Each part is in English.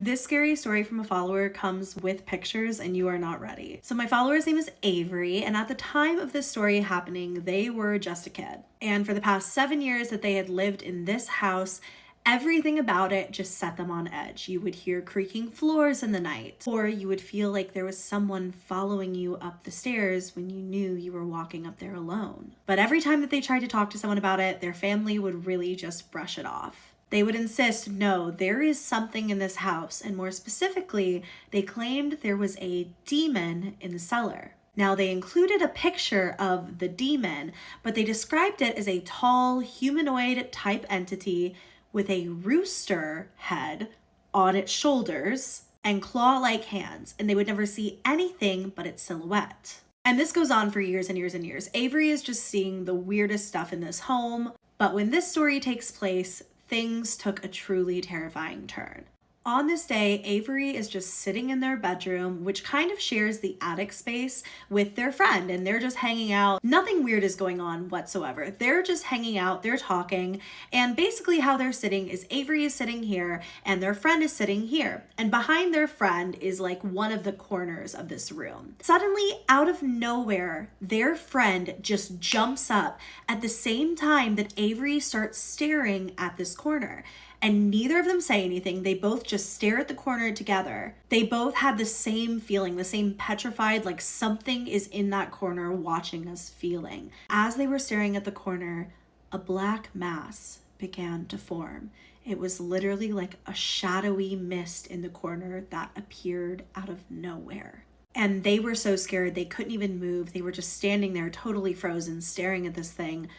This scary story from a follower comes with pictures and you are not ready. So my follower's name is Avery, and at the time of this story happening, they were just a kid. And for the past 7 years that they had lived in this house, everything about it just set them on edge. You would hear creaking floors in the night, or you would feel like there was someone following you up the stairs when you knew you were walking up there alone. But every time that they tried to talk to someone about it, their family would really just brush it off. They would insist, no, there is something in this house, and more specifically, they claimed there was a demon in the cellar. Now, they included a picture of the demon, but they described it as a tall, humanoid type entity with a rooster head on its shoulders and claw-like hands, and they would never see anything but its silhouette. And this goes on for years and years and years. Avery is just seeing the weirdest stuff in this home, but when this story takes place, things took a truly terrifying turn. On this day, Avery is just sitting in their bedroom, which kind of shares the attic space with their friend, and they're just hanging out. Nothing weird is going on whatsoever. They're just hanging out, they're talking, and basically how they're sitting is Avery is sitting here and their friend is sitting here. And behind their friend is like one of the corners of this room. Suddenly, out of nowhere, their friend just jumps up at the same time that Avery starts staring at this corner. And neither of them say anything. They both just stare at the corner together. They both had the same feeling, the same petrified, like something is in that corner watching us feeling. As they were staring at the corner, a black mass began to form. It was literally like a shadowy mist in the corner that appeared out of nowhere. And they were so scared they couldn't even move. They were just standing there totally frozen, staring at this thing,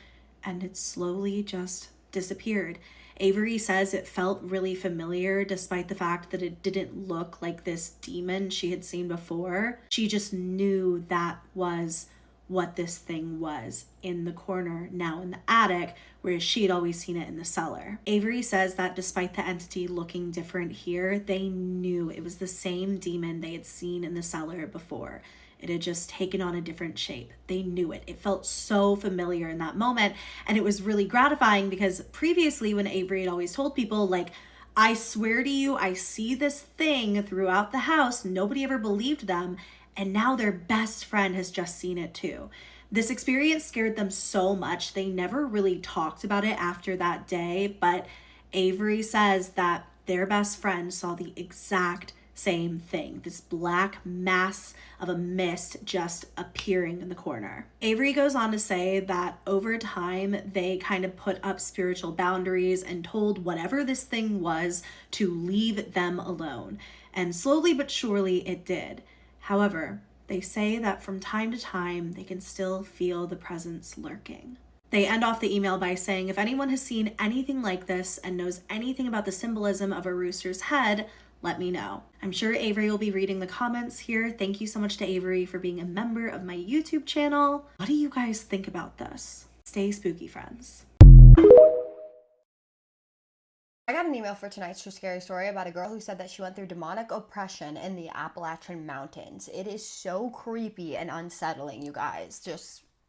and it slowly just disappeared. Avery says it felt really familiar despite the fact that it didn't look like this demon she had seen before. She just knew that was what this thing was in the corner, now in the attic, whereas she had always seen it in the cellar. Avery says that despite the entity looking different here, they knew it was the same demon they had seen in the cellar before. It had just taken on a different shape. They knew it. It felt so familiar in that moment. And it was really gratifying because previously when Avery had always told people, like, I swear to you, I see this thing throughout the house, nobody ever believed them. And now their best friend has just seen it too. This experience scared them so much. They never really talked about it after that day. But Avery says that their best friend saw the exact same thing, this black mass of a mist just appearing in the corner. Avery goes on to say that over time, they kind of put up spiritual boundaries and told whatever this thing was to leave them alone. And slowly but surely it did. However, they say that from time to time, they can still feel the presence lurking. They end off the email by saying, if anyone has seen anything like this and knows anything about the symbolism of a rooster's head, let me know. I'm sure Avery will be reading the comments here. Thank you so much to Avery for being a member of my YouTube channel. What do you guys think about this? Stay spooky, friends. I got an email for tonight's true scary story about a girl who said that she went through demonic oppression in the Appalachian Mountains. It is so creepy and unsettling, you guys.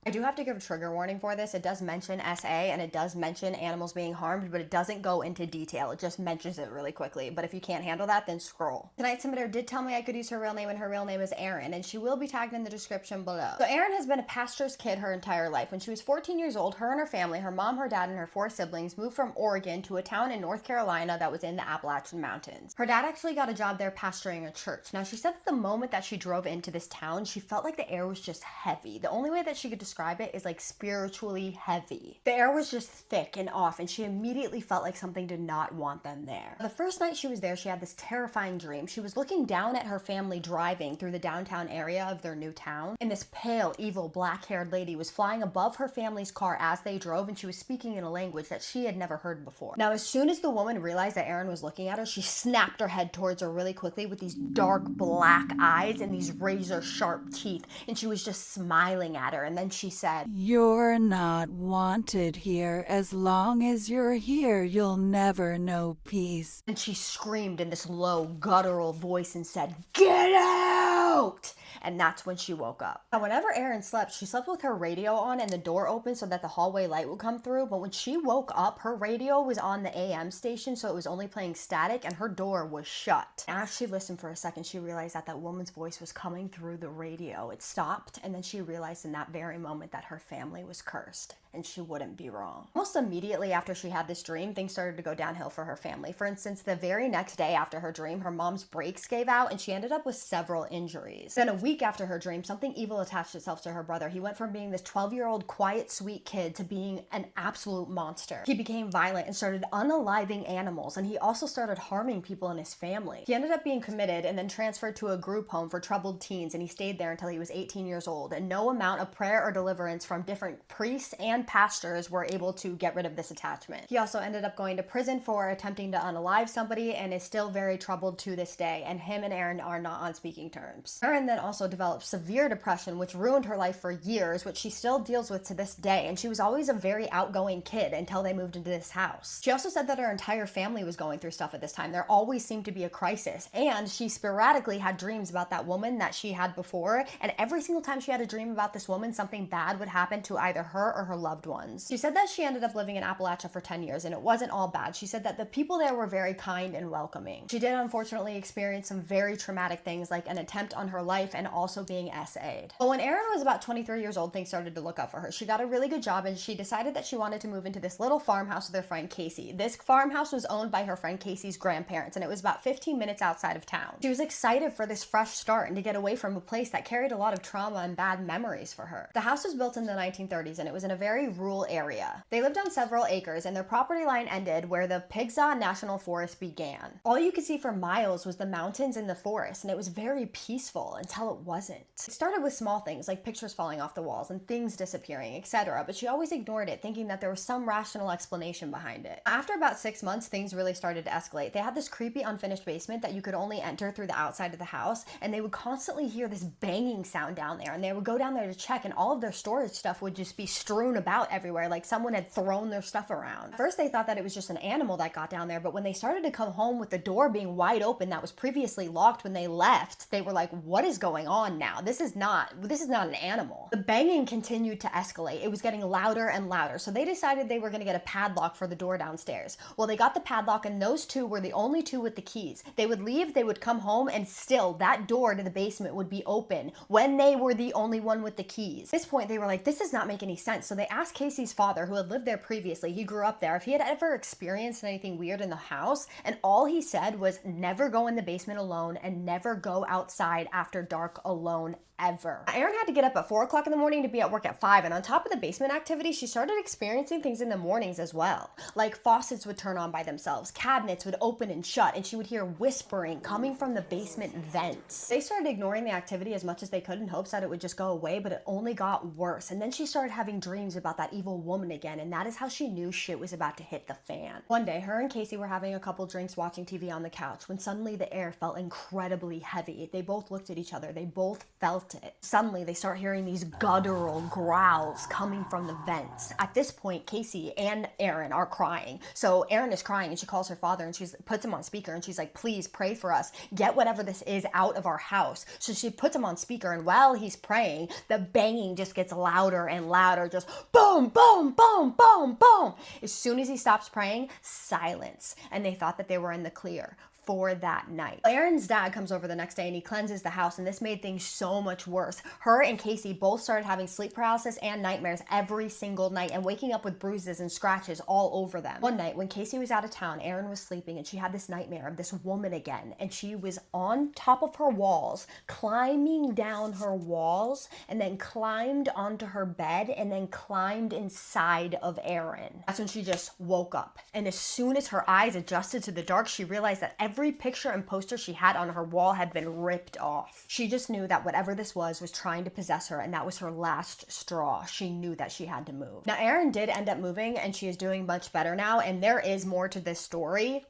I do have to give a trigger warning for this. It does mention SA and it does mention animals being harmed, but it doesn't go into detail. It just mentions it really quickly. But if you can't handle that, then scroll. Tonight's submitter did tell me I could use her real name, and her real name is Erin, and she will be tagged in the description below. So Erin has been a pastor's kid her entire life. When she was 14 years old, her and her family, her mom, her dad, and her 4 siblings moved from Oregon to a town in North Carolina that was in the Appalachian Mountains. Her dad actually got a job there pastoring a church. Now, she said that the moment that she drove into this town, she felt like the air was just heavy. The only way that she could describe it is like spiritually heavy. The air was just thick and off, and she immediately felt like something did not want them there. The first night she was there, she had this terrifying dream. She was looking down at her family driving through the downtown area of their new town, and this pale, evil, black-haired lady was flying above her family's car as they drove, and she was speaking in a language that she had never heard before. Now, as soon as the woman realized that Erin was looking at her, she snapped her head towards her really quickly with these dark black eyes and these razor-sharp teeth, and she was just smiling at her, and then she said, "You're not wanted here. As long as you're here, you'll never know peace." And she screamed in this low, guttural voice and said, "Get out!" and that's when she woke up. Now, whenever Erin slept, she slept with her radio on and the door open so that the hallway light would come through, but when she woke up, her radio was on the AM station, so it was only playing static, and her door was shut. As she listened for a second, she realized that that woman's voice was coming through the radio. It stopped, and then she realized in that very moment that her family was cursed, and she wouldn't be wrong. Almost immediately after she had this dream, things started to go downhill for her family. For instance, the very next day after her dream, her mom's brakes gave out and she ended up with several injuries. Then a week after her dream, something evil attached itself to her brother. He went from being this 12-year-old quiet, sweet kid to being an absolute monster. He became violent and started unaliving animals, and he also started harming people in his family. He ended up being committed and then transferred to a group home for troubled teens, and he stayed there until he was 18 years old, and no amount of prayer or deliverance from different priests and pastors were able to get rid of this attachment. He also ended up going to prison for attempting to unalive somebody and is still very troubled to this day, and him and Erin are not on speaking terms. Erin then also developed severe depression, which ruined her life for years, which she still deals with to this day, and she was always a very outgoing kid until they moved into this house. She also said that her entire family was going through stuff at this time. There always seemed to be a crisis, and she sporadically had dreams about that woman that she had before, and every single time she had a dream about this woman, something bad would happen to either her or her loved ones. She said that she ended up living in Appalachia for 10 years, and it wasn't all bad. She said that the people there were very kind and welcoming. She did unfortunately experience some very traumatic things, like an attempt on her life and also being SA'd. But when Erin was about 23 years old, things started to look up for her. She got a really good job, and she decided that she wanted to move into this little farmhouse with her friend Casey. This farmhouse was owned by her friend Casey's grandparents, and it was about 15 minutes outside of town. She was excited for this fresh start and to get away from a place that carried a lot of trauma and bad memories for her. The house was built in the 1930s, and it was in a very rural area. They lived on several acres, and their property line ended where the Pigsaw National Forest began. All you could see for miles was the mountains and the forest, and it was very peaceful until it wasn't. It started with small things like pictures falling off the walls and things disappearing, etc., but she always ignored it, thinking that there was some rational explanation behind it. After about 6 months, things really started to escalate. They had this creepy unfinished basement that you could only enter through the outside of the house, and they would constantly hear this banging sound down there, and they would go down there to check, and all of their storage stuff would just be strewn about everywhere like someone had thrown their stuff around. At first they thought that it was just an animal that got down there, but when they started to come home with the door being wide open that was previously locked when they left, they were like, what is going on now? This is not an animal. The banging continued to escalate. It was getting louder and louder, so they decided they were going to get a padlock for the door downstairs. Well, they got the padlock, and those two were the only two with the keys. They would leave, they would come home, and still that door to the basement would be open when they were the only one with the keys. At this point, they were like, this does not make any sense. So they asked Casey's father, who had lived there previously, he grew up there, if he had ever experienced anything weird in the house, and all he said was never go in the basement alone and never go outside after dark alone ever. Erin had to get up at 4 o'clock in the morning to be at work at 5, and on top of the basement activity, she started experiencing things in the mornings as well. Like faucets would turn on by themselves, cabinets would open and shut, and she would hear whispering coming from the basement vents. They started ignoring the activity as much as they could in hopes that it would just go away, but it only got worse. And then she started having dreams about that evil woman again, and that is how she knew shit was about to hit the fan. One day, her and Casey were having a couple drinks watching TV on the couch when suddenly the air felt incredibly heavy. They both looked at each other. They both felt it. Suddenly, they start hearing these guttural growls coming from the vents. At this point, Casey and Erin are crying. So Erin is crying, and she calls her father, and she puts him on speaker, and she's like, please pray for us. Get whatever this is out of our house. So she puts him on speaker, and while he's praying, the banging just gets louder and louder, just boom, boom, boom, boom, boom. As soon as he stops praying, silence. And they thought that they were in the clear for that night. Erin's dad comes over the next day and he cleanses the house, and this made things so much worse. Her and Casey both started having sleep paralysis and nightmares every single night and waking up with bruises and scratches all over them. One night when Casey was out of town, Erin was sleeping and she had this nightmare of this woman again, and she was on top of her walls, climbing down her walls, and then climbed onto her bed and then climbed inside of Erin. That's when she just woke up, and as soon as her eyes adjusted to the dark, she realized that every picture and poster she had on her wall had been ripped off. She just knew that whatever this was trying to possess her, and that was her last straw. She knew that she had to move. Now, Erin did end up moving, and she is doing much better now, and there is more to this story,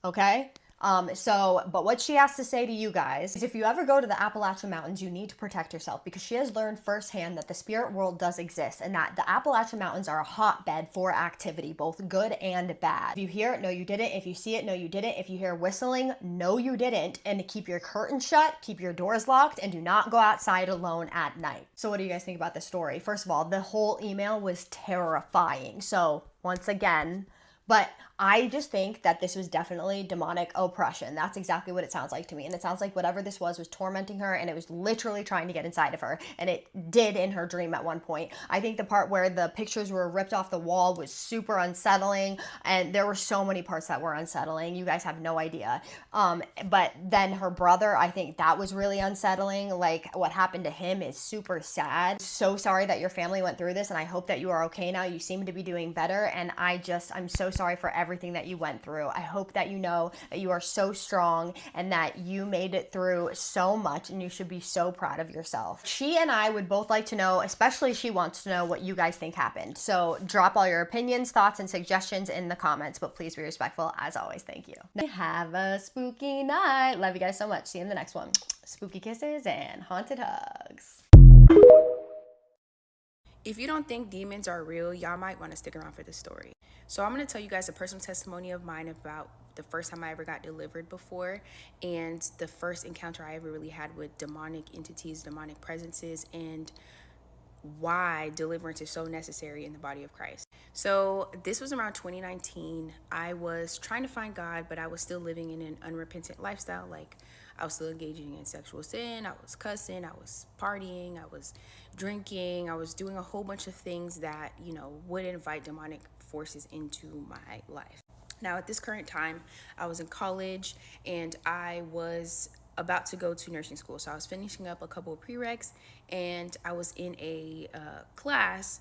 okay? But what she has to say to you guys is, if you ever go to the Appalachian Mountains, you need to protect yourself, because she has learned firsthand that the spirit world does exist and that the Appalachian Mountains are a hotbed for activity, both good and bad. If you hear it, no you didn't. If you see it, no you didn't. If you hear whistling, no you didn't. And keep your curtains shut, keep your doors locked, and do not go outside alone at night. So what do you guys think about this story? First of all, the whole email was terrifying. So once again, but I just think that this was definitely demonic oppression. That's exactly what it sounds like to me. And it sounds like whatever this was tormenting her, and it was literally trying to get inside of her. And it did in her dream at one point. I think the part where the pictures were ripped off the wall was super unsettling. And there were so many parts that were unsettling. You guys have no idea. But then her brother, I think that was really unsettling. Like, what happened to him is super sad. So sorry that your family went through this, and I hope that you are okay now. You seem to be doing better. And I'm so sorry for everything that you went through. I hope that you know that you are so strong and that you made it through so much, and you should be so proud of yourself. She and I would both like to know, especially she wants to know, what you guys think happened. So drop all your opinions, thoughts, and suggestions in the comments, but please be respectful as always. Thank you. Have a spooky night. Love you guys so much. See you in the next one. Spooky kisses and haunted hugs. If you don't think demons are real, y'all might want to stick around for this story. So I'm going to tell you guys a personal testimony of mine about the first time I ever got delivered before, and the first encounter I ever really had with demonic entities, demonic presences, and why deliverance is so necessary in the body of Christ. So this was around 2019. I was trying to find God, but I was still living in an unrepentant lifestyle. Like, I was still engaging in sexual sin, I was cussing, I was partying, I was drinking, I was doing a whole bunch of things that, would invite demonic forces into my life. Now, at this current time, I was in college and I was about to go to nursing school. So I was finishing up a couple of prereqs, and I was in a class.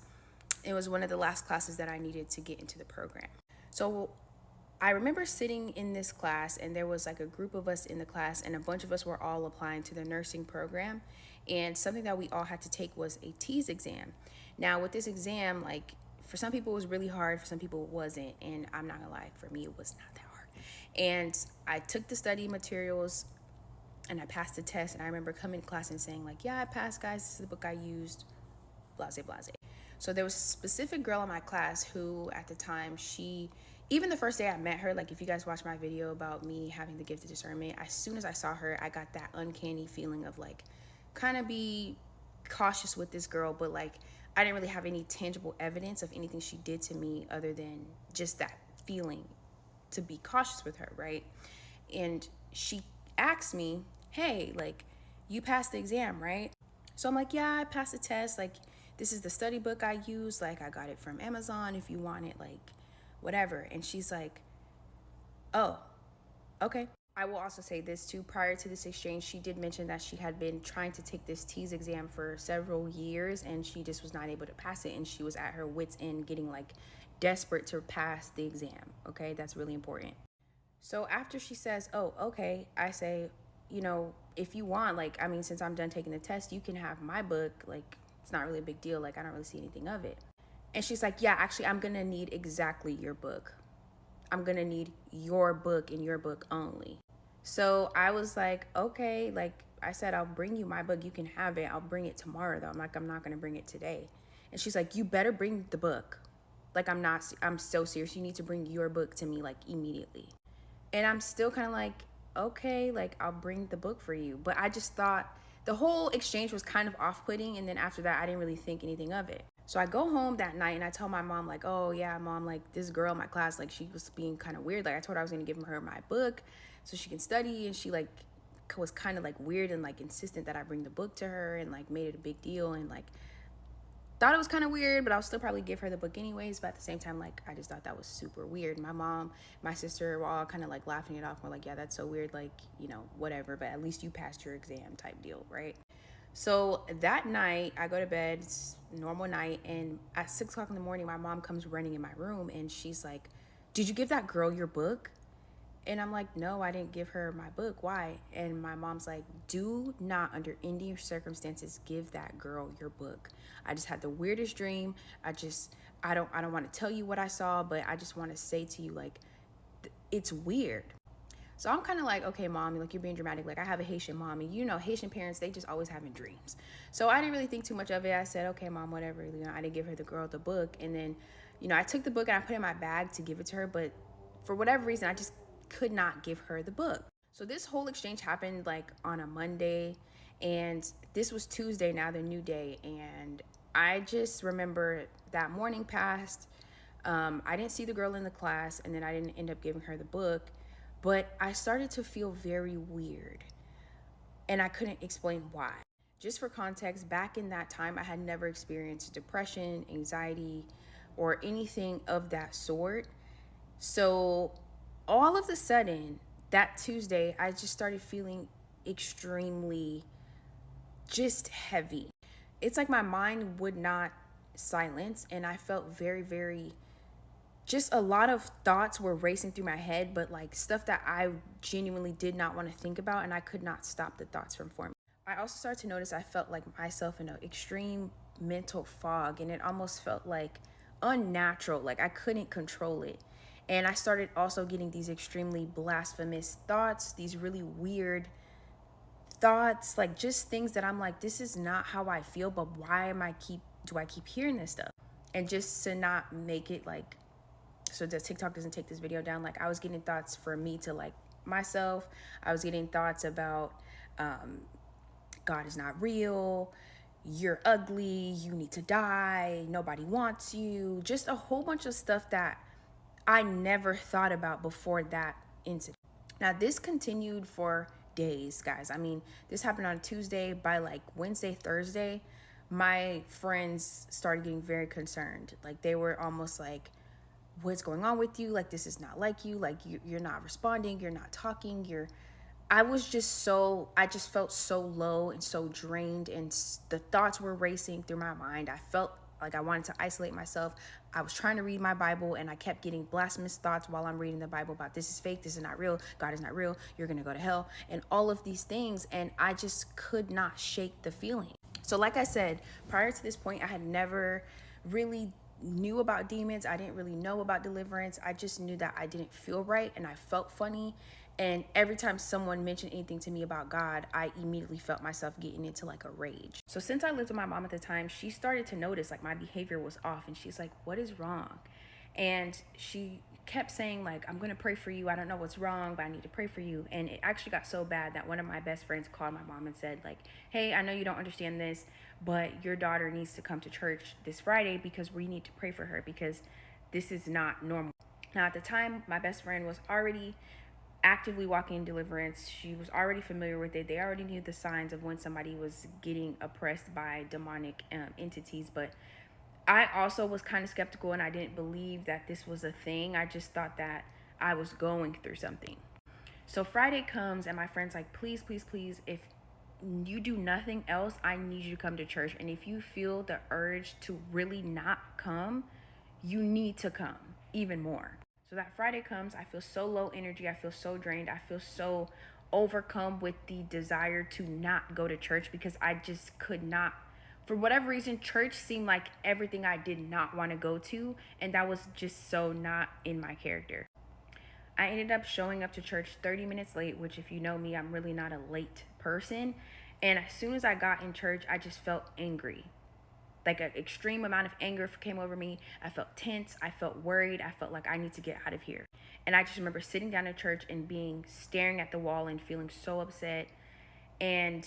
It was one of the last classes that I needed to get into the program. So I remember sitting in this class, and there was like a group of us in the class, and a bunch of us were all applying to the nursing program. And something that we all had to take was a TEAS exam. Now, with this exam, like, for some people it was really hard, for some people it wasn't. And I'm not gonna lie, for me it was not that hard. And I took the study materials and I passed the test, and I remember coming to class and saying, like, yeah, I passed, guys, this is the book I used, blase, blase. So there was a specific girl in my class who, at the time, even the first day I met her, like, if you guys watch my video about me having the gift of discernment, as soon as I saw her, I got that uncanny feeling of, like, kind of be cautious with this girl, but, like, I didn't really have any tangible evidence of anything she did to me other than just that feeling to be cautious with her, right? And she asked me, hey, like, you passed the exam, right? So I'm like, yeah, I passed the test. Like, this is the study book I use. Like, I got it from Amazon if you want it, like, whatever. And she's like, oh, okay. I will also say this too, prior to this exchange, she did mention that she had been trying to take this TEAS exam for several years, and she just was not able to pass it, and she was at her wit's end, getting, like, desperate to pass the exam. Okay, that's really important. So after she says, oh, okay, I say, if you want, like, I mean, since I'm done taking the test, you can have my book. Like, it's not really a big deal. Like, I don't really see anything of it. And she's like, yeah, actually, I'm going to need exactly your book. I'm going to need your book and your book only. So I was like, okay, like I said, I'll bring you my book. You can have it. I'll bring it tomorrow, though. I'm not going to bring it today. And she's like, you better bring the book. Like, I'm so serious. You need to bring your book to me, like, immediately. And I'm still kind of like, okay, like, I'll bring the book for you. But I just thought the whole exchange was kind of off-putting. And then after that, I didn't really think anything of it. So I go home that night and I tell my mom, like, oh yeah, mom, like, this girl in my class, like, she was being kind of weird. Like, I told her I was going to give her my book so she can study. And she, like, was kind of, like, weird and, like, insistent that I bring the book to her, and, like, made it a big deal, and, like, thought it was kind of weird, but I'll still probably give her the book anyways. But at the same time, like, I just thought that was super weird. My mom, my sister were all kind of, like, laughing it off. We're like, yeah, that's so weird, like, whatever, but at least you passed your exam type deal, right? So that night, I go to bed, it's a normal night, and at 6 o'clock in the morning, my mom comes running in my room, and she's like, did you give that girl your book? And I'm like, no, I didn't give her my book. Why? And my mom's like, do not, under any circumstances, give that girl your book. I just had the weirdest dream. I don't want to tell you what I saw, but I just want to say to you, like, it's weird. So I'm kind of like, okay, mommy, like you're being dramatic. Like I have a Haitian mommy. You know, Haitian parents, they just always having dreams. So I didn't really think too much of it. I said, okay, mom, whatever. You know, I didn't give her the book. And then, you know, I took the book and I put it in my bag to give it to her. But for whatever reason, I just could not give her the book. So this whole exchange happened like on a Monday. And this was Tuesday, now the new day. And I just remember that morning passed. I didn't see the girl in the class, and then I didn't end up giving her the book. But I started to feel very weird, and I couldn't explain why. Just for context, back in that time, I had never experienced depression, anxiety, or anything of that sort. So all of a sudden, that Tuesday, I just started feeling extremely just heavy. It's like my mind would not silence, and I felt very, very, just a lot of thoughts were racing through my head, but like stuff that I genuinely did not want to think about, and I could not stop the thoughts from forming. I also started to notice I felt like myself in an extreme mental fog, and it almost felt like unnatural, like I couldn't control it. And I started also getting these extremely blasphemous thoughts, these really weird thoughts, like just things that I'm like, this is not how I feel, but why do I keep hearing this stuff? And just to not make it like, so that TikTok doesn't take this video down, like I was getting thoughts for me to like myself. I was getting thoughts about God is not real, you're ugly, you need to die, nobody wants you, just a whole bunch of stuff that I never thought about before that incident. Now this continued for days, guys. I mean, this happened on Tuesday. By like Wednesday, Thursday, my friends started getting very concerned. Like they were almost like, what's going on with you? Like this is not like you. Like you're not responding, you're not talking, I just felt so low and so drained, and the thoughts were racing through my mind. I felt like I wanted to isolate myself. I was trying to read my Bible, and I kept getting blasphemous thoughts while I'm reading the Bible about this is fake, this is not real, God is not real, you're gonna go to hell, and all of these things, and I just could not shake the feeling. So like I said, prior to this point, I had never really knew about demons. I didn't really know about deliverance. I just knew that I didn't feel right, and I felt funny. And every time someone mentioned anything to me about God, I immediately felt myself getting into like a rage. So since I lived with my mom at the time, she started to notice like my behavior was off, and she's like, what is wrong? And she kept saying like, I'm gonna pray for you. I don't know what's wrong, but I need to pray for you. And it actually got so bad that one of my best friends called my mom and said like, hey, I know you don't understand this, but your daughter needs to come to church this Friday because we need to pray for her, because this is not normal. Now at the time, my best friend was already actively walking in deliverance. She was already familiar with it. They already knew the signs of when somebody was getting oppressed by demonic entities. But I also was kind of skeptical, and I didn't believe that this was a thing. I just thought that I was going through something. So Friday comes, and my friend's like, please, please, please, if you do nothing else, I need you to come to church. And if you feel the urge to really not come, you need to come even more. So that Friday comes, I feel so low energy, I feel so drained, I feel so overcome with the desire to not go to church, because I just could not, for whatever reason, church seemed like everything I did not want to go to, and that was just so not in my character. I ended up showing up to church 30 minutes late, which if you know me, I'm really not a late person. And as soon as I got in church, I just felt angry. Like an extreme amount of anger came over me. I felt tense. I felt worried. I felt like I need to get out of here. And I just remember sitting down at church and staring at the wall and feeling so upset. And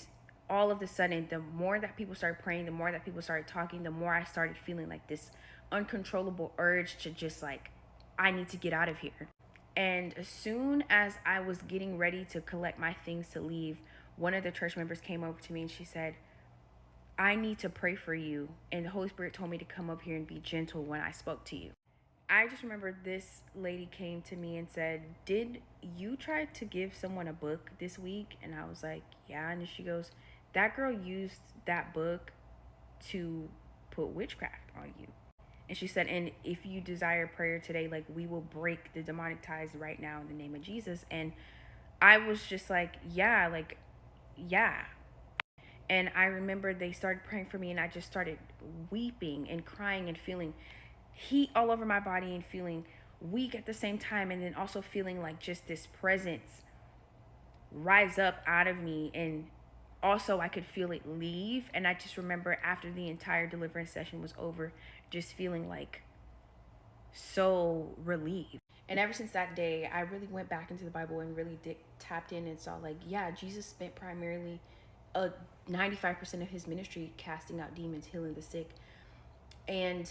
all of a sudden, the more that people started praying, the more that people started talking, the more I started feeling like this uncontrollable urge to just like, I need to get out of here. And as soon as I was getting ready to collect my things to leave, one of the church members came over to me and she said, I need to pray for you. And the Holy Spirit told me to come up here and be gentle when I spoke to you. I just remember this lady came to me and said, did you try to give someone a book this week? And I was like, yeah. And she goes, that girl used that book to put witchcraft on you. And she said, and if you desire prayer today, like we will break the demonic ties right now in the name of Jesus. And I was just like, yeah. And I remember they started praying for me, and I just started weeping and crying and feeling heat all over my body and feeling weak at the same time, and then also feeling like just this presence rise up out of me, and also I could feel it leave. And I just remember after the entire deliverance session was over, just feeling like so relieved. And ever since that day, I really went back into the Bible and really tapped in and saw, like, yeah, Jesus spent primarily 95% of his ministry casting out demons, healing the sick. And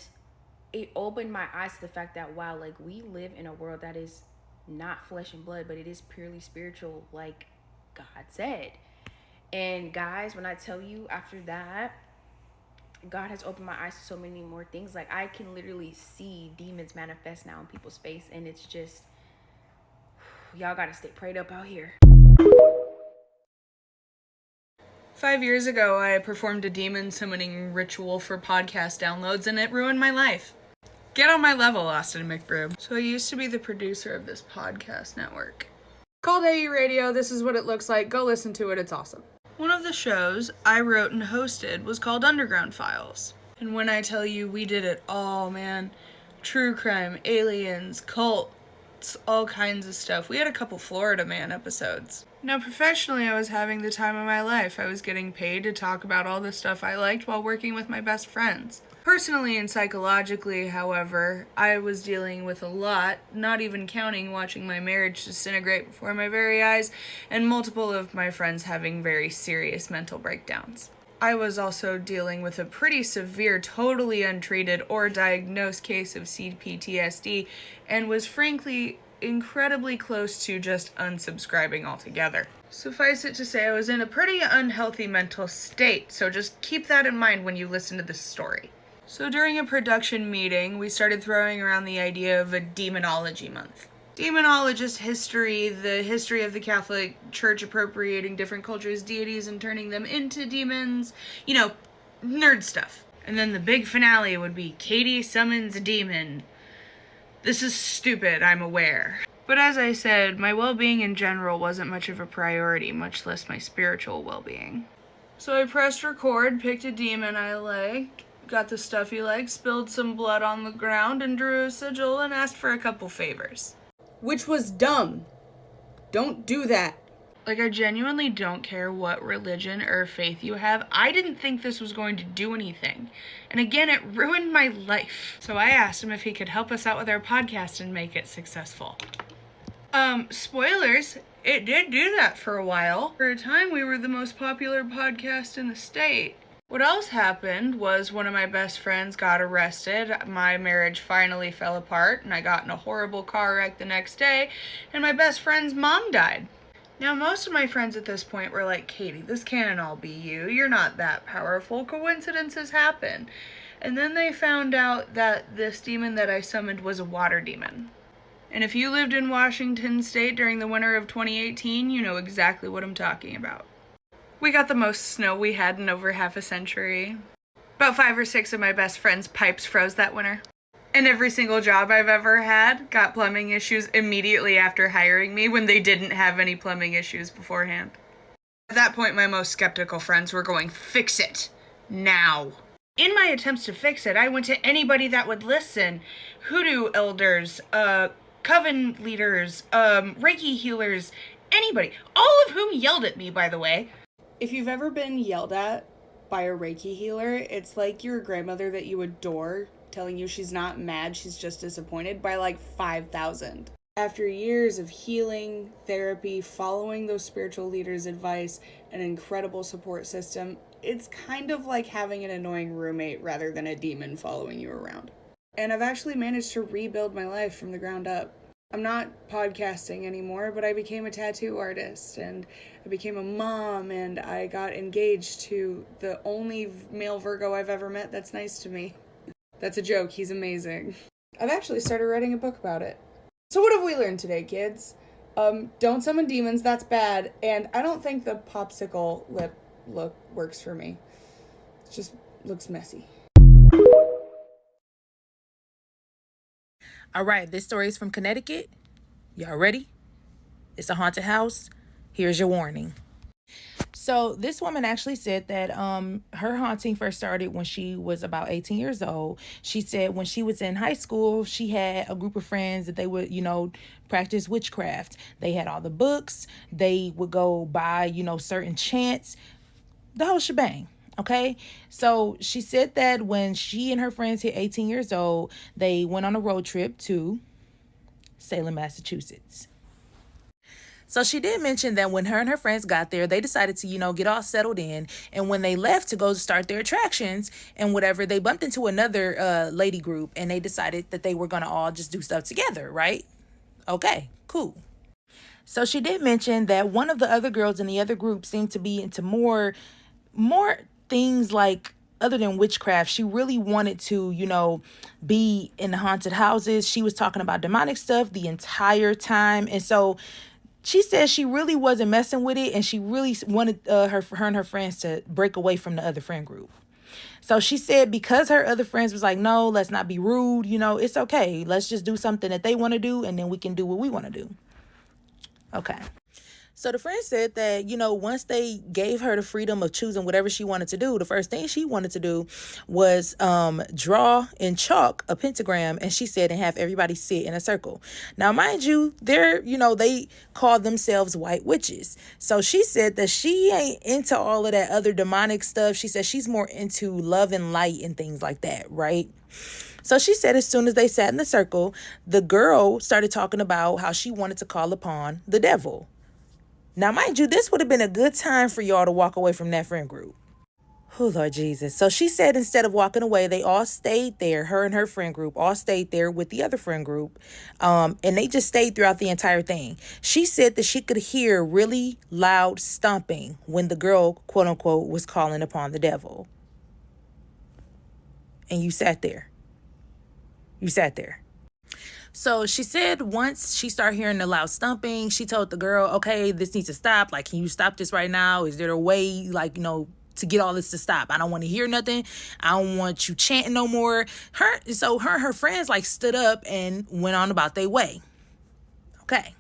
it opened my eyes to the fact that, wow, like, we live in a world that is not flesh and blood, but it is purely spiritual, like God said. And guys, when I tell you, after that, God has opened my eyes to so many more things. Like, I can literally see demons manifest now in people's face, and it's just, y'all gotta stay prayed up out here. 5 years ago, I performed a demon summoning ritual for podcast downloads, and it ruined my life. Get on my level, Austin McBroom. So I used to be the producer of this podcast network. Called AE Radio, this is what it looks like. Go listen to it, it's awesome. One of the shows I wrote and hosted was called Underground Files. And when I tell you we did it all, man, true crime, aliens, cults, all kinds of stuff. We had a couple Florida Man episodes. Now, professionally, I was having the time of my life. I was getting paid to talk about all the stuff I liked while working with my best friends. Personally and psychologically, however, I was dealing with a lot, not even counting watching my marriage disintegrate before my very eyes, and multiple of my friends having very serious mental breakdowns. I was also dealing with a pretty severe, totally untreated or diagnosed case of CPTSD, and was frankly incredibly close to just unsubscribing altogether. Suffice it to say, I was in a pretty unhealthy mental state, so just keep that in mind when you listen to this story. So during a production meeting, we started throwing around the idea of a demonology month. Demonologist history, the history of the Catholic Church appropriating different cultures' deities and turning them into demons, you know, nerd stuff. And then the big finale would be Katie summons a demon. This is stupid, I'm aware. But as I said, my well-being in general wasn't much of a priority, much less my spiritual well-being. So I pressed record, picked a demon I liked, got the stuff he liked, spilled some blood on the ground, and drew a sigil and asked for a couple favors. Which was dumb. Don't do that. Like, I genuinely don't care what religion or faith you have. I didn't think this was going to do anything. And again, it ruined my life. So I asked him if he could help us out with our podcast and make it successful. Spoilers, it did do that for a while. For a time, we were the most popular podcast in the state. What else happened was one of my best friends got arrested, my marriage finally fell apart, and I got in a horrible car wreck the next day, and my best friend's mom died. Now, most of my friends at this point were like, Katie, this can't all be you. You're not that powerful. Coincidences happen. And then they found out that this demon that I summoned was a water demon. And if you lived in Washington State during the winter of 2018, you know exactly what I'm talking about. We got the most snow we had in over half a century. About 5 or 6 of my best friends' pipes froze that winter. And every single job I've ever had got plumbing issues immediately after hiring me when they didn't have any plumbing issues beforehand. At that point, my most skeptical friends were going, fix it, now. In my attempts to fix it, I went to anybody that would listen. Hoodoo elders, coven leaders, Reiki healers, anybody. All of whom yelled at me, by the way. If you've ever been yelled at by a Reiki healer, it's like your grandmother that you adore telling you she's not mad, she's just disappointed by like 5,000. After years of healing, therapy, following those spiritual leaders' advice, an incredible support system, it's kind of like having an annoying roommate rather than a demon following you around. And I've actually managed to rebuild my life from the ground up. I'm not podcasting anymore, but I became a tattoo artist, and I became a mom, and I got engaged to the only male Virgo I've ever met that's nice to me. That's a joke, he's amazing. I've actually started writing a book about it. So what have we learned today, kids? Don't summon demons, that's bad, and I don't think the popsicle lip look works for me. It just looks messy. All right, this story is from Connecticut. Y'all ready? It's a haunted house. Here's your warning. So this woman actually said that her haunting first started when she was about 18 years old. She said when she was in high school, she had a group of friends that they would, practice witchcraft. They had all the books. They would go buy, certain chants, the whole shebang. Okay, so she said that when she and her friends hit 18 years old, they went on a road trip to Salem, Massachusetts. So she did mention that when her and her friends got there, they decided to, get all settled in. And when they left to go start their attractions and whatever, they bumped into another lady group and they decided that they were going to all just do stuff together, right? Okay, cool. So she did mention that one of the other girls in the other group seemed to be into more things like other than witchcraft. She really wanted to, be in the haunted houses. She was talking about demonic stuff the entire time. And so she said she really wasn't messing with it, and she really wanted her and her friends to break away from the other friend group. So she said because her other friends was like, no, let's not be rude. It's okay. Let's just do something that they want to do, and then we can do what we want to do. Okay. So the friend said that, once they gave her the freedom of choosing whatever she wanted to do, the first thing she wanted to do was draw in chalk a pentagram, and she said, and have everybody sit in a circle. Now, mind you, they call themselves white witches. So she said that she ain't into all of that other demonic stuff. She said she's more into love and light and things like that, right? So she said as soon as they sat in the circle, the girl started talking about how she wanted to call upon the devil. Now, mind you, this would have been a good time for y'all to walk away from that friend group. Oh, Lord Jesus. So she said instead of walking away, they all stayed there. Her and her friend group all stayed there with the other friend group. And they just stayed throughout the entire thing. She said that she could hear really loud stomping when the girl, quote unquote, was calling upon the devil. And you sat there. You sat there. So she said once she started hearing the loud stomping, she told the girl, okay, this needs to stop. Like, can you stop this right now? Is there a way, to get all this to stop? I don't want to hear nothing. I don't want you chanting no more. Her and her friends, stood up and went on about their way. Okay.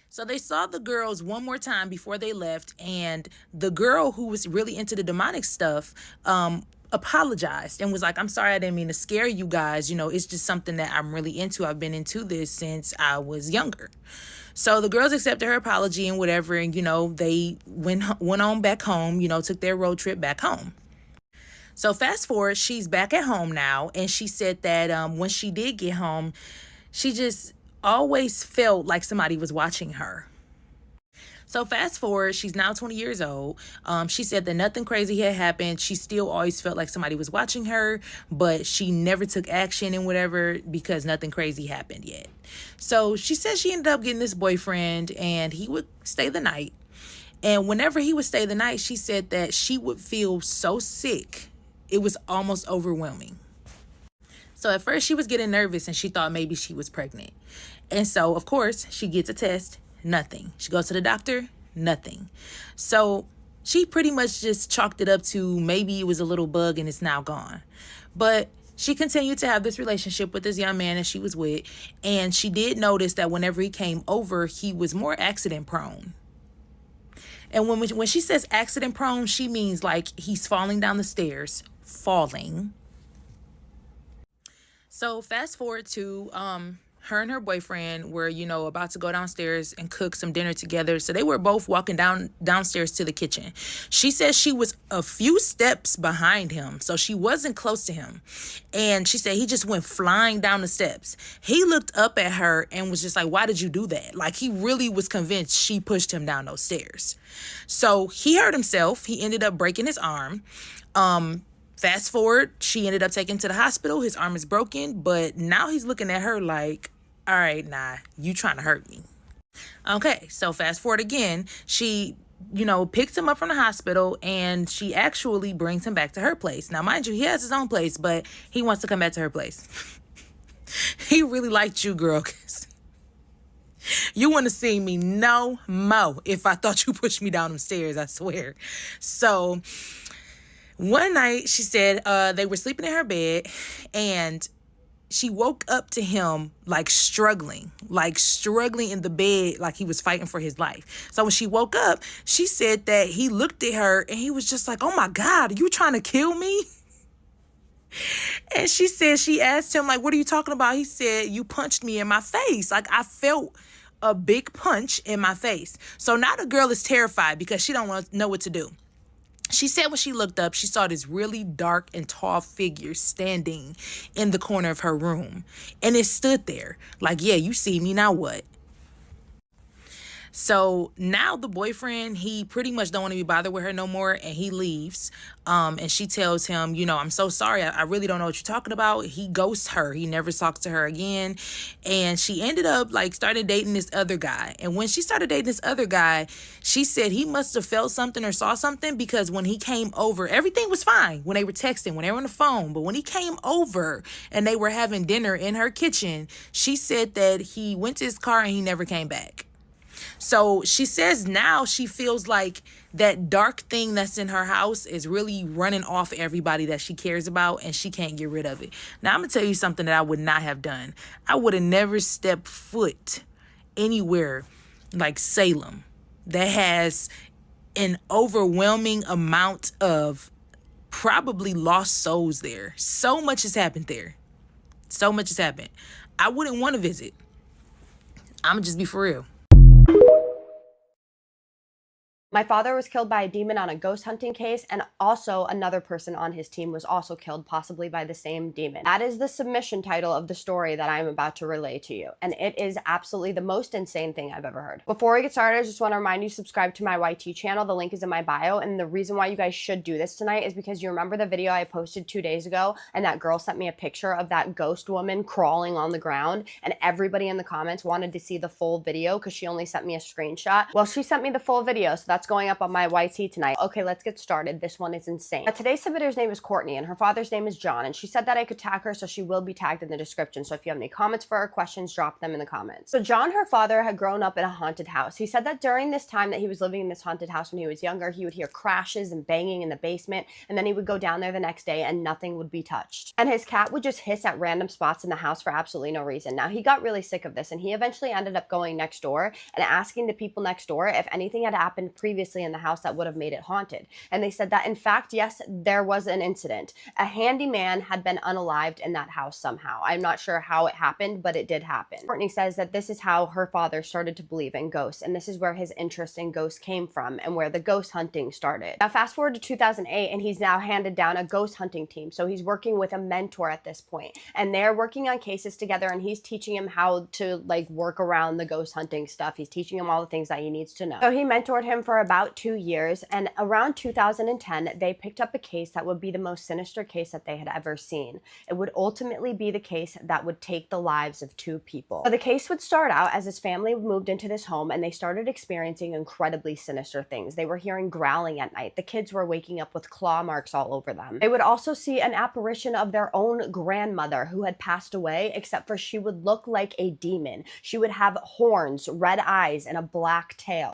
So they saw the girls one more time before they left. And the girl who was really into the demonic stuff, apologized and was like, I'm sorry, I didn't mean to scare you guys. It's just something that I'm really into. I've been into this since I was younger. So the girls accepted her apology and whatever. And, they went on back home, took their road trip back home. So fast forward, she's back at home now. And she said that when she did get home, she just always felt like somebody was watching her. So fast forward, she's now 20 years old. She said that nothing crazy had happened. She still always felt like somebody was watching her, but she never took action and whatever because nothing crazy happened yet. So she said she ended up getting this boyfriend and he would stay the night. And whenever he would stay the night, she said that she would feel so sick. It was almost overwhelming. So at first she was getting nervous and she thought maybe she was pregnant. And so, of course, she gets a test. Nothing. She goes to the doctor, nothing. So she pretty much just chalked it up to maybe it was a little bug and it's now gone. But she continued to have this relationship with this young man that she was with. And she did notice that whenever he came over, he was more accident prone. And when she says accident prone, she means like he's falling down the stairs, falling. So fast forward to her and her boyfriend were, about to go downstairs and cook some dinner together. So they were both walking downstairs to the kitchen. She said she was a few steps behind him, so she wasn't close to him. And she said he just went flying down the steps. He looked up at her and was just like, why did you do that? Like, he really was convinced she pushed him down those stairs. So he hurt himself. He ended up breaking his arm. Fast forward, she ended up taking him to the hospital. His arm is broken, but now he's looking at her like, all right, nah, you trying to hurt me. Okay, so fast forward again, she, picks him up from the hospital and she actually brings him back to her place. Now, mind you, he has his own place, but he wants to come back to her place. He really liked you, girl. You want to see me no more if I thought you pushed me down them stairs, I swear. So one night, she said they were sleeping in her bed and she woke up to him like struggling in the bed, like he was fighting for his life. So when she woke up, she said that he looked at her and he was just like, oh my God, are you trying to kill me? And she said, she asked him, like, what are you talking about? He said, you punched me in my face. Like, I felt a big punch in my face. So now the girl is terrified because she don't know what to do. She said when she looked up, she saw this really dark and tall figure standing in the corner of her room. And it stood there like, yeah, you see me, now what? So now the boyfriend, he pretty much don't want to be bothered with her no more, and he leaves. And she tells him, you know, I'm so sorry. I really don't know what you're talking about. He ghosts her. He never talks to her again. And she ended up like started dating this other guy. And when she started dating this other guy, she said he must have felt something or saw something, because when he came over, everything was fine when they were texting, when they were on the phone. But when he came over and they were having dinner in her kitchen, she said that he went to his car and he never came back. So she says now she feels like that dark thing that's in her house is really running off everybody that she cares about, and she can't get rid of it. Now, I'm going to tell you something that I would not have done. I would have never stepped foot anywhere like Salem that has an overwhelming amount of probably lost souls there. So much has happened there. So much has happened. I wouldn't want to visit. I'm going to just be for real. My father was killed by a demon on a ghost hunting case, and also another person on his team was also killed, possibly by the same demon. That is the submission title of the story that I am about to relay to you, and it is absolutely the most insane thing I've ever heard. Before we get started, I just want to remind you, subscribe to my YT channel. The link is in my bio, and the reason why you guys should do this tonight is because you remember the video I posted 2 days ago, and that girl sent me a picture of that ghost woman crawling on the ground, and everybody in the comments wanted to see the full video because she only sent me a screenshot. Well, she sent me the full video, so that's going up on my YT tonight. Okay, let's get started. This one is insane. Now, today's submitter's name is Courtney, and her father's name is John, and she said that I could tag her, so she will be tagged in the description. So if you have any comments for her, questions, drop them in the comments. So John, her father, had grown up in a haunted house. He said that during this time that he was living in this haunted house when he was younger, he would hear crashes and banging in the basement, and then he would go down there the next day and nothing would be touched. And his cat would just hiss at random spots in the house for absolutely no reason. Now, he got really sick of this, and he eventually ended up going next door and asking the people next door if anything had happened previously in the house that would have made it haunted. And they said that in fact, yes, there was an incident. A handyman had been unalived in that house somehow. I'm not sure how it happened, but it did happen. Courtney says that this is how her father started to believe in ghosts, and this is where his interest in ghosts came from and where the ghost hunting started. Now fast forward to 2008, and he's now handed down a ghost hunting team. So he's working with a mentor at this point, and they're working on cases together, and he's teaching him how to like work around the ghost hunting stuff. He's teaching him all the things that he needs to know. So he mentored him for about 2 years. And around 2010, they picked up a case that would be the most sinister case that they had ever seen. It would ultimately be the case that would take the lives of 2 people. So the case would start out as his family moved into this home, and they started experiencing incredibly sinister things. They were hearing growling at night. The kids were waking up with claw marks all over them. They would also see an apparition of their own grandmother who had passed away, except for she would look like a demon. She would have horns, red eyes, and a black tail.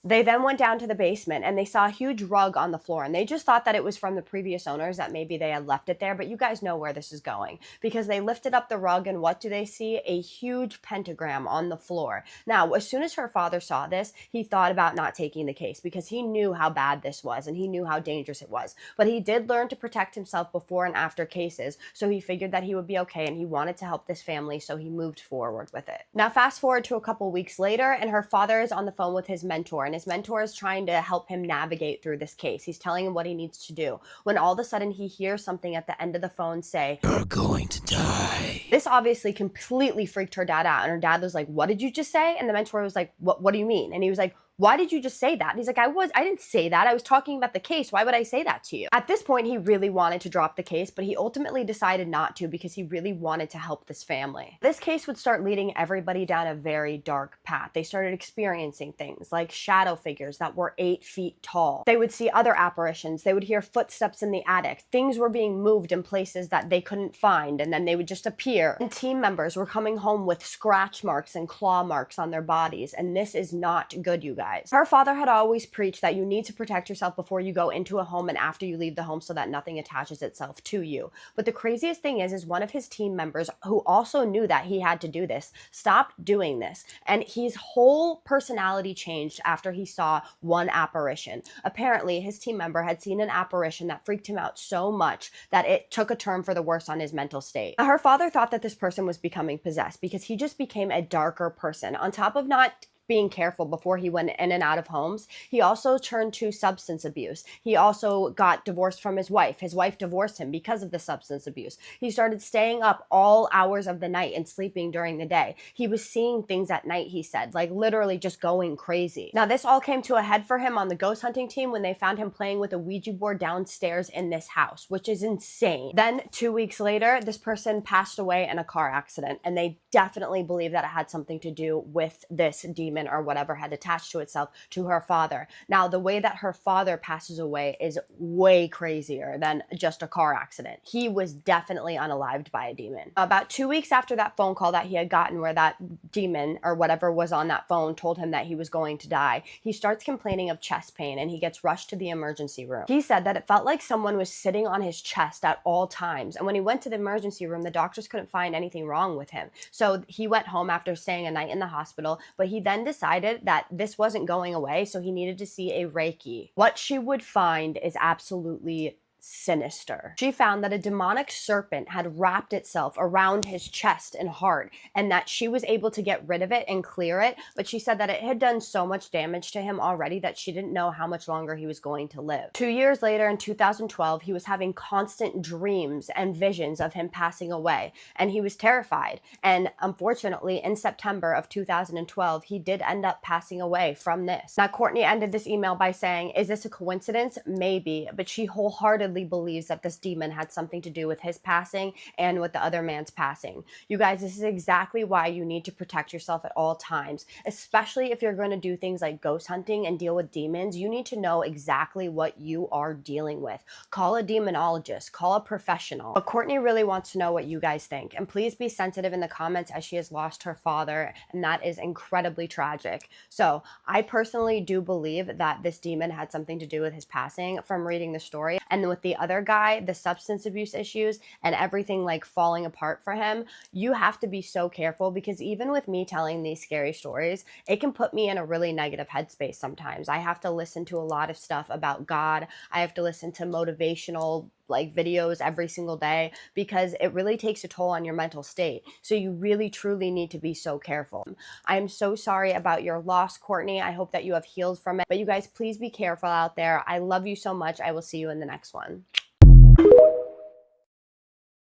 They then went down to the basement, and they saw a huge rug on the floor, and they just thought that it was from the previous owners, that maybe they had left it there, but you guys know where this is going, because they lifted up the rug, and what do they see? A huge pentagram on the floor. Now, as soon as her father saw this, he thought about not taking the case, because he knew how bad this was, and he knew how dangerous it was, but he did learn to protect himself before and after cases, so he figured that he would be okay, and he wanted to help this family, so he moved forward with it. Now, fast forward to a couple weeks later, and her father is on the phone with his mentor, and his mentor is trying to help him navigate through this case. He's telling him what he needs to do, when all of a sudden he hears something at the end of the phone say, "You're going to die." This obviously completely freaked her dad out, and her dad was like, "What did you just say?" And the mentor was like, What do you mean?" And he was like, "Why did you just say that?" And he's like, I didn't say that. I was talking about the case. Why would I say that to you? At this point, he really wanted to drop the case, but he ultimately decided not to because he really wanted to help this family. This case would start leading everybody down a very dark path. They started experiencing things like shadow figures that were 8 feet tall. They would see other apparitions. They would hear footsteps in the attic. Things were being moved in places that they couldn't find, and then they would just appear. And team members were coming home with scratch marks and claw marks on their bodies, and this is not good, you guys. guys. Her father had always preached that you need to protect yourself before you go into a home and after you leave the home so that nothing attaches itself to you. But the craziest thing is one of his team members, who also knew that he had to do this, stopped doing this. And his whole personality changed after he saw one apparition. Apparently, his team member had seen an apparition that freaked him out so much that it took a turn for the worse on his mental state. Her father thought that this person was becoming possessed because he just became a darker person. On top of not being careful before he went in and out of homes, he also turned to substance abuse. He also got divorced from his wife. His wife divorced him because of the substance abuse. He started staying up all hours of the night and sleeping during the day. He was seeing things at night, he said, like literally just going crazy. Now, this all came to a head for him on the ghost hunting team when they found him playing with a Ouija board downstairs in this house, which is insane. Then 2 weeks later, this person passed away in a car accident, and they definitely believe that it had something to do with this demon or whatever had attached to itself to her father. Now, the way that her father passes away is way crazier than just a car accident. He was definitely unalived by a demon. About 2 weeks after that phone call that he had gotten where that demon or whatever was on that phone told him that he was going to die, he starts complaining of chest pain and he gets rushed to the emergency room. He said that it felt like someone was sitting on his chest at all times. And when he went to the emergency room, the doctors couldn't find anything wrong with him. So he went home after staying a night in the hospital, but he then decided that this wasn't going away, so he needed to see a Reiki. What she would find is absolutely sinister. She found that a demonic serpent had wrapped itself around his chest and heart, and that she was able to get rid of it and clear it, but she said that it had done so much damage to him already that she didn't know how much longer he was going to live. 2 years later, in 2012, he was having constant dreams and visions of him passing away, and he was terrified. And unfortunately, in September of 2012, he did end up passing away from this. Now, Courtney ended this email by saying, "Is this a coincidence? Maybe," but she wholeheartedly believes that this demon had something to do with his passing and with the other man's passing. You guys, this is exactly why you need to protect yourself at all times, especially if you're going to do things like ghost hunting and deal with demons. You need to know exactly what you are dealing with. Call a demonologist, call a professional. But Courtney really wants to know what you guys think, and please be sensitive in the comments as she has lost her father, and that is incredibly tragic. So I personally do believe that this demon had something to do with his passing from reading the story, and with the other guy, the substance abuse issues and everything like falling apart for him, you have to be so careful, because even with me telling these scary stories, it can put me in a really negative headspace sometimes. I have to listen to a lot of stuff about God. I have to listen to motivational like videos every single day, because it really takes a toll on your mental state. So you really truly need to be so careful. I'm so sorry about your loss, Courtney. I hope that you have healed from it. But you guys, please be careful out there. I love you so much. I will see you in the next one.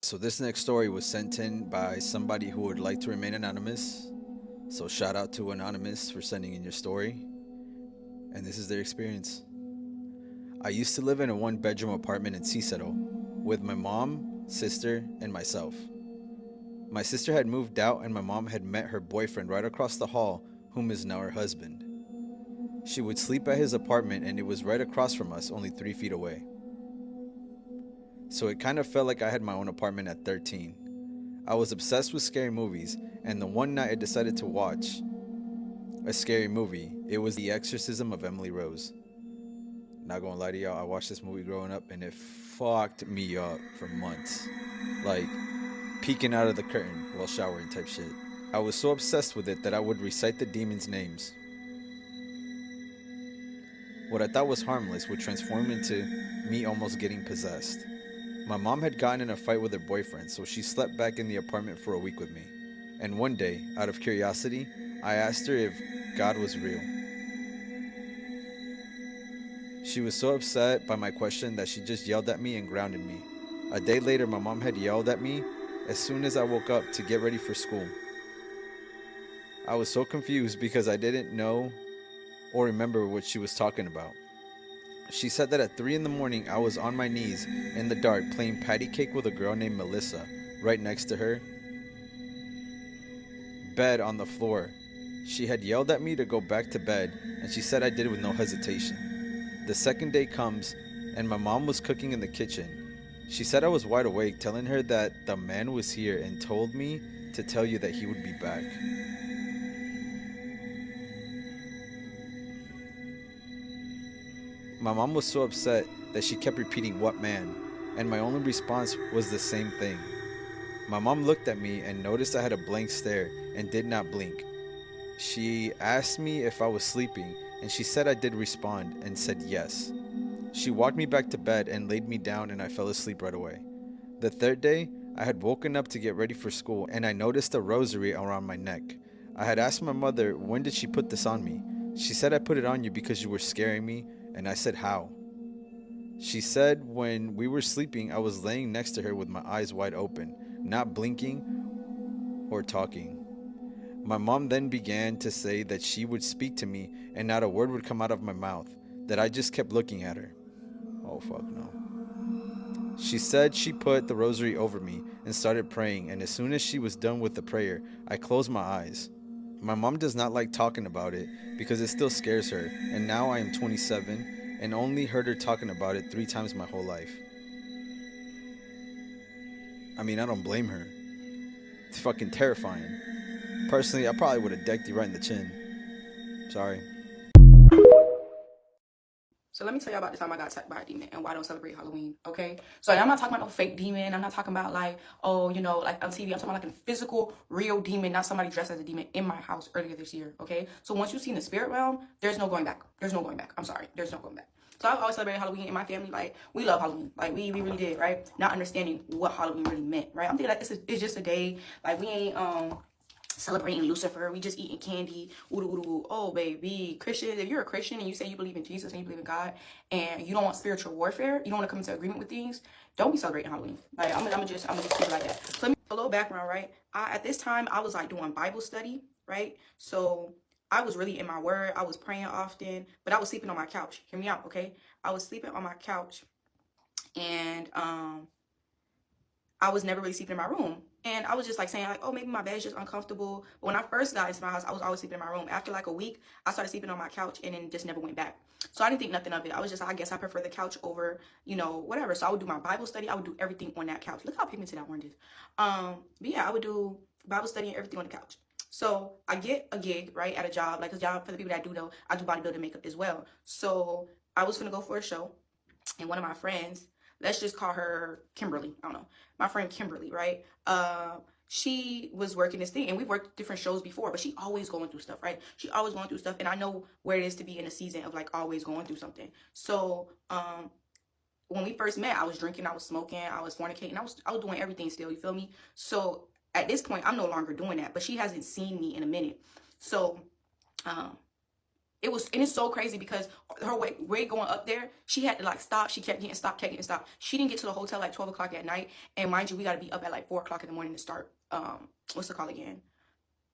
So this next story was sent in by somebody who would like to remain anonymous. So shout out to Anonymous for sending in your story. And this is their experience. I used to live in a one-bedroom apartment in Cicero with my mom, sister, and myself. My sister had moved out and my mom had met her boyfriend right across the hall, whom is now her husband. She would sleep at his apartment and it was right across from us, only 3 feet away. So it kind of felt like I had my own apartment at 13. I was obsessed with scary movies, and the one night I decided to watch a scary movie, it was The Exorcism of Emily Rose. Not gonna lie to y'all, I watched this movie growing up and it fucked me up for months. Like, peeking out of the curtain while showering type shit. I was so obsessed with it that I would recite the demons' names. What I thought was harmless would transform into me almost getting possessed. My mom had gotten in a fight with her boyfriend, so she slept back in the apartment for a week with me. And one day, out of curiosity, I asked her if God was real. She was so upset by my question that she just yelled at me and grounded me. A day later, my mom had yelled at me as soon as I woke up to get ready for school. I was so confused because I didn't know or remember what she was talking about. She said that at 3 in the morning, I was on my knees in the dark playing patty cake with a girl named Melissa right next to her bed on the floor. She had yelled at me to go back to bed, and she said I did it with no hesitation. The second day comes, and my mom was cooking in the kitchen. She said I was wide awake, telling her that the man was here and told me to tell you that he would be back. My mom was so upset that she kept repeating, "What man?" And my only response was the same thing. My mom looked at me and noticed I had a blank stare and did not blink. She asked me if I was sleeping, and she said I did respond and said yes. She walked me back to bed and laid me down, and I fell asleep right away. The third day, I had woken up to get ready for school, and I noticed a rosary around my neck. I had asked my mother, when did she put this on me? She said, I put it on you because you were scaring me, and I said, how? She said when we were sleeping, I was laying next to her with my eyes wide open, not blinking or talking. My mom then began to say that she would speak to me and not a word would come out of my mouth, that I just kept looking at her. Oh, fuck no. She said she put the rosary over me and started praying, and as soon as she was done with the prayer, I closed my eyes. My mom does not like talking about it because it still scares her, and now I am 27 and only heard her talking about it 3 times my whole life. I mean, I don't blame her. It's fucking terrifying. Personally, I probably would have decked you right in the chin. Sorry. So let me tell y'all about the time I got attacked by a demon and why I don't celebrate Halloween, okay? So I'm not talking about no fake demon. I'm not talking about like, oh, you know, like on TV. I'm talking about like a physical, real demon, not somebody dressed as a demon in my house earlier this year, okay? So once you've seen the spirit realm, there's no going back. There's no going back. I'm sorry. There's no going back. So I've always celebrated Halloween in my family. Like, we love Halloween. Like, we really did, right? Not understanding what Halloween really meant, right? I'm thinking like it's just a day. Like, we ain't celebrating Lucifer, we just eating candy, oh baby. Christians, if you're a Christian and you say you believe in Jesus and you believe in God and you don't want spiritual warfare, you don't want to come into agreement with things, don't be celebrating Halloween. Like, I'm gonna just keep it like that. So let me a little background, right? At this time I was like doing Bible study, right? So I was really in my word, I was praying often, but I was sleeping on my couch. Hear me out, okay? I was sleeping on my couch, and I was never really sleeping in my room. And I was just like saying like, oh, maybe my bed's just uncomfortable. But when I first got into my house, I was always sleeping in my room. After like a week, I started sleeping on my couch and then just never went back. So I didn't think nothing of it. I was just, I guess I prefer the couch over, you know, whatever. So I would do my Bible study. I would do everything on that couch. Look how pigmented that orange is. But yeah, I would do Bible study and everything on the couch. So I get a gig, right, at a job. Like a job, for the people that do know, I do bodybuilding makeup as well. So I was gonna go for a show, and one of my friends, let's just call her Kimberly. I don't know. My friend Kimberly, right? She was working this thing, and we've worked different shows before, but she always going through stuff, right? She always going through stuff, and I know where it is to be in a season of like always going through something. So when we first met, I was drinking, I was smoking, I was fornicating, I was doing everything still, you feel me? So at this point, I'm no longer doing that, but she hasn't seen me in a minute. So and it's so crazy because her way going up there, she had to like stop. She kept getting stopped, kept getting stopped. She didn't get to the hotel like 12 o'clock at night. And mind you, we got to be up at like 4 o'clock in the morning to start, what's it called again?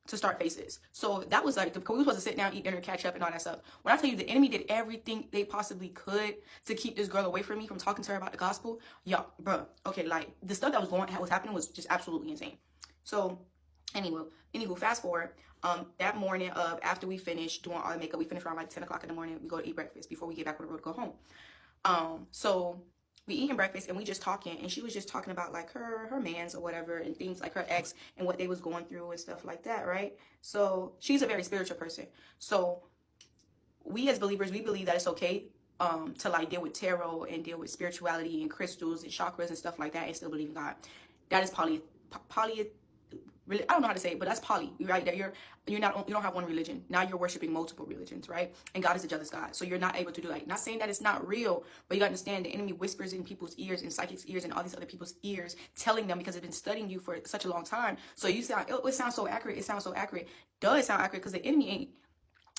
To start faces. So that was like, we were supposed to sit down, eat dinner, catch up and all that stuff. When I tell you the enemy did everything they possibly could to keep this girl away from me, from talking to her about the gospel, y'all, bruh, okay, like the stuff that was happening was just absolutely insane. So anywho, fast forward, that morning of after we finished doing all the makeup, we finished around like 10 o'clock in the morning. We go to eat breakfast before we get back on the road to go home. So we eating breakfast and we just talking, and she was just talking about like her mans or whatever and things like her ex and what they was going through and stuff like that, right? So she's a very spiritual person. So we as believers, we believe that it's okay to like deal with tarot and deal with spirituality and crystals and chakras and stuff like that and still believe in God. That is really, I don't know how to say it, but that's poly, right? That you don't have one religion. Now you're worshiping multiple religions, right? And God is a jealous God. So you're not able to do like, not saying that it's not real, but you gotta understand the enemy whispers in people's ears and psychics' ears and all these other people's ears, telling them because they've been studying you for such a long time. So you sound, it sounds so accurate. It sounds so accurate. Does sound accurate because the enemy ain't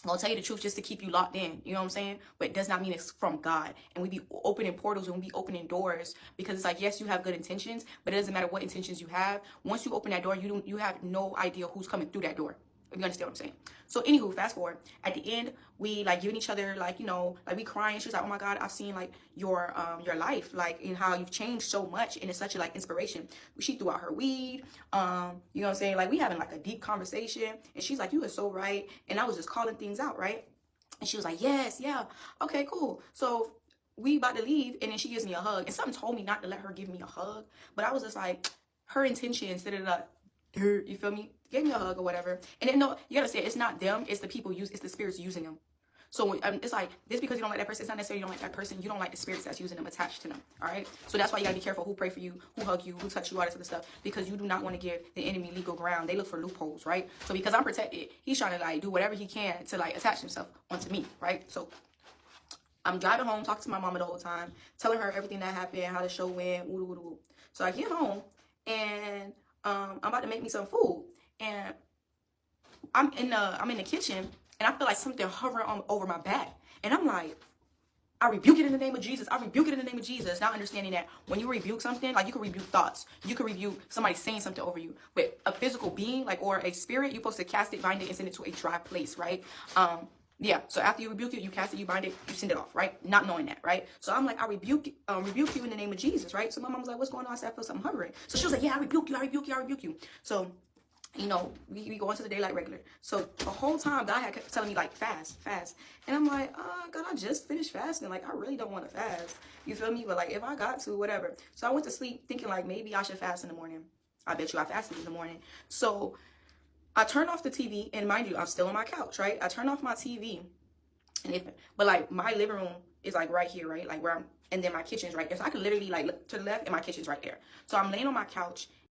I'll tell you the truth just to keep you locked in. You know what I'm saying? But it does not mean it's from God. And we be opening portals and we be opening doors because it's like, yes, you have good intentions, but it doesn't matter what intentions you have. Once you open that door, you have no idea who's coming through that door. You understand what I'm saying? So anywho, fast forward. At the end, we like giving each other like, you know, like we crying. She was like, oh my God, I've seen like your life, like in how you've changed so much, and it's such a like inspiration. She threw out her weed. You know what I'm saying? Like we having like a deep conversation, and she's like, you are so right. And I was just calling things out, right? And she was like, yes, yeah, okay, cool. So we about to leave, and then she gives me a hug, and something told me not to let her give me a hug, but I was just like, her intentions, you feel me? Gave me a hug or whatever. And then no, you gotta say it's not them, it's the people it's the spirits using them. So it's like, this because you don't like that person, it's not necessarily you don't like that person, you don't like the spirits that's using them attached to them, all right? So that's why you gotta be careful who pray for you, who hug you, who touch you, all this other stuff, because you do not want to give the enemy legal ground. They look for loopholes, right? So because I'm protected, he's trying to like do whatever he can to like attach himself onto me, right? So I'm driving home, talking to my mama the whole time, telling her everything that happened, how the show went, woo, woo, woo. So I get home, and I'm about to make me some food, and I'm in the kitchen, and I feel like something hovering over my back, and I'm like, I rebuke it in the name of Jesus. I rebuke it in the name of Jesus. Not understanding that when you rebuke something, like you can rebuke thoughts, you can rebuke somebody saying something over you, but a physical being, like, or a spirit, you're supposed to cast it, bind it, and send it to a dry place, right? Yeah, so after you rebuke it, you cast it, you bind it, you send it off, right? Not knowing that, right? So I'm like, I rebuke you in the name of Jesus, right? So my mom was like, what's going on? I said, I feel something hovering. So she was like, yeah, I rebuke you, I rebuke you, I rebuke you. So, you know, we go into the day like regular. So the whole time, God had kept telling me, like, fast. And I'm like, God, I just finished fasting. Like, I really don't want to fast. You feel me? But, like, if I got to, whatever. So I went to sleep thinking, like, maybe I should fast in the morning. I bet you I fasted in the morning. So I turned off the TV, and mind you, I'm still on my couch, right? I turned off my TV. But like my living room is like right here, right? Like where I'm, and then my kitchen's right there. So I can literally like look to the left and my kitchen's right there. So I'm laying on my couch